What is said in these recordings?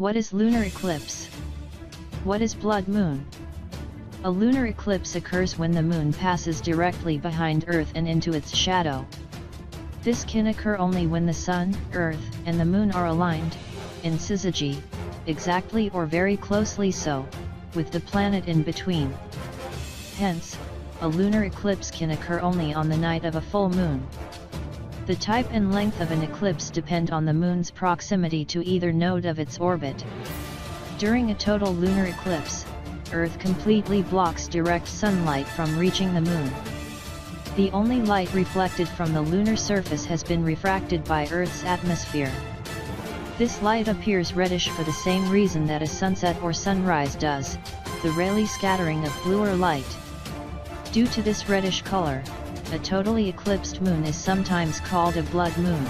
What is lunar eclipse? What is blood moon? A lunar eclipse occurs when the moon passes directly behind Earth and into its shadow. This can occur only when the Sun, Earth, and the Moon are aligned, in syzygy, exactly or very closely so, with the planet in between. Hence, a lunar eclipse can occur only on the night of a full moon. The type and length of an eclipse depend on the Moon's proximity to either node of its orbit. During a total lunar eclipse, Earth completely blocks direct sunlight from reaching the Moon. The only light reflected from the lunar surface has been refracted by Earth's atmosphere. This light appears reddish for the same reason that a sunset or sunrise does, the Rayleigh scattering of bluer light. Due to this reddish color, a totally eclipsed moon is sometimes called a blood moon.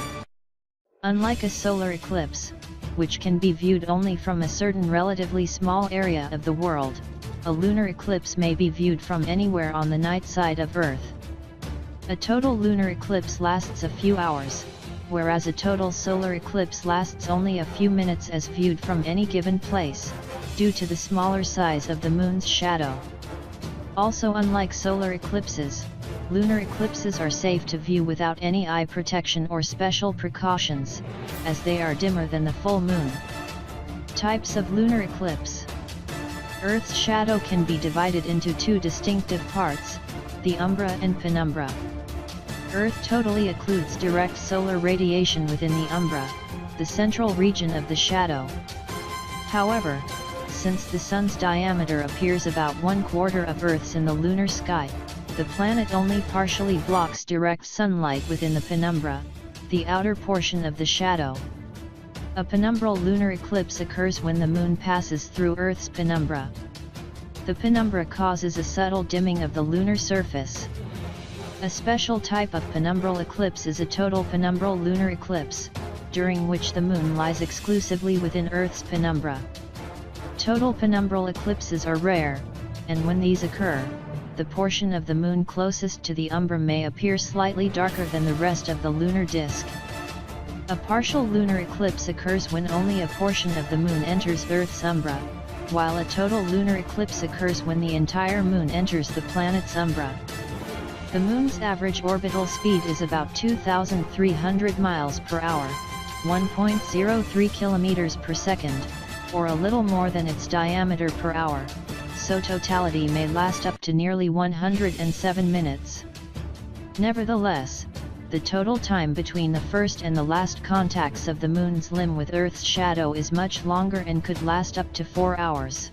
Unlike a solar eclipse, which can be viewed only from a certain relatively small area of the world, a lunar eclipse may be viewed from anywhere on the night side of Earth. A total lunar eclipse lasts a few hours, whereas a total solar eclipse lasts only a few minutes as viewed from any given place, due to the smaller size of the moon's shadow. Also, unlike solar eclipses, lunar eclipses are safe to view without any eye protection or special precautions, as they are dimmer than the full moon. Types of lunar eclipse. Earth's shadow can be divided into two distinctive parts, the umbra and penumbra. Earth totally occludes direct solar radiation within the umbra, the central region of the shadow. However, since the Sun's diameter appears about 1/4 of Earth's in the lunar sky, the planet only partially blocks direct sunlight within the penumbra, the outer portion of the shadow. A penumbral lunar eclipse occurs when the Moon passes through Earth's penumbra. The penumbra causes a subtle dimming of the lunar surface. A special type of penumbral eclipse is a total penumbral lunar eclipse, during which the Moon lies exclusively within Earth's penumbra. Total penumbral eclipses are rare, and when these occur, the portion of the Moon closest to the umbra may appear slightly darker than the rest of the lunar disk. A partial lunar eclipse occurs when only a portion of the Moon enters Earth's umbra, while a total lunar eclipse occurs when the entire Moon enters the planet's umbra. The Moon's average orbital speed is about 2,300 miles per hour, 1.03 kilometers per second, or a little more than its diameter per hour, so totality may last up to nearly 107 minutes. Nevertheless, the total time between the first and the last contacts of the Moon's limb with Earth's shadow is much longer and could last up to 4 hours.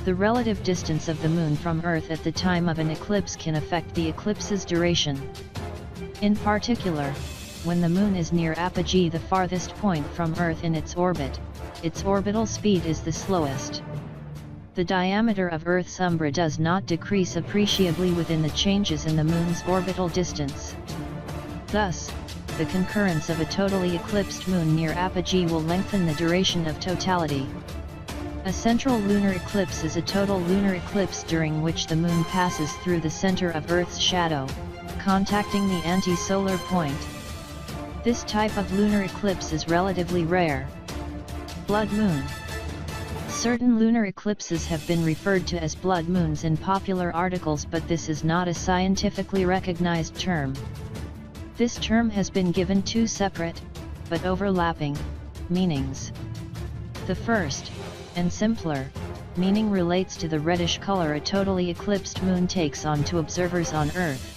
The relative distance of the Moon from Earth at the time of an eclipse can affect the eclipse's duration. In particular, when the Moon is near apogee, the farthest point from Earth in its orbit, its orbital speed is the slowest. The diameter of Earth's umbra does not decrease appreciably within the changes in the Moon's orbital distance. Thus, the concurrence of a totally eclipsed Moon near apogee will lengthen the duration of totality. A central lunar eclipse is a total lunar eclipse during which the Moon passes through the center of Earth's shadow, contacting the anti-solar point. This type of lunar eclipse is relatively rare. Blood moon. Certain lunar eclipses have been referred to as blood moons in popular articles, but this is not a scientifically recognized term. This term has been given two separate, but overlapping, meanings. The first, and simpler, meaning relates to the reddish color a totally eclipsed moon takes on to observers on Earth.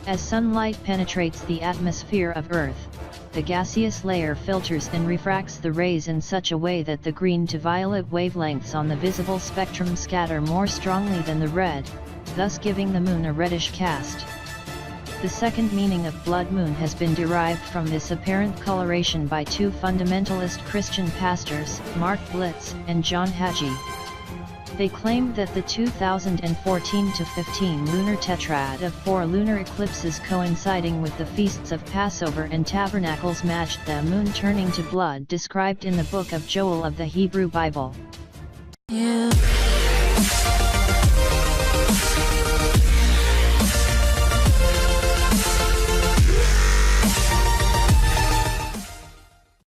As sunlight penetrates the atmosphere of Earth, the gaseous layer filters and refracts the rays in such a way that the green to violet wavelengths on the visible spectrum scatter more strongly than the red, thus giving the Moon a reddish cast. The second meaning of blood moon has been derived from this apparent coloration by two fundamentalist Christian pastors, Mark Blitz and John Hagee. They claimed that the 2014-15 lunar tetrad of 4 lunar eclipses coinciding with the feasts of Passover and Tabernacles matched the Moon turning to blood described in the book of Joel of the Hebrew Bible. Yeah.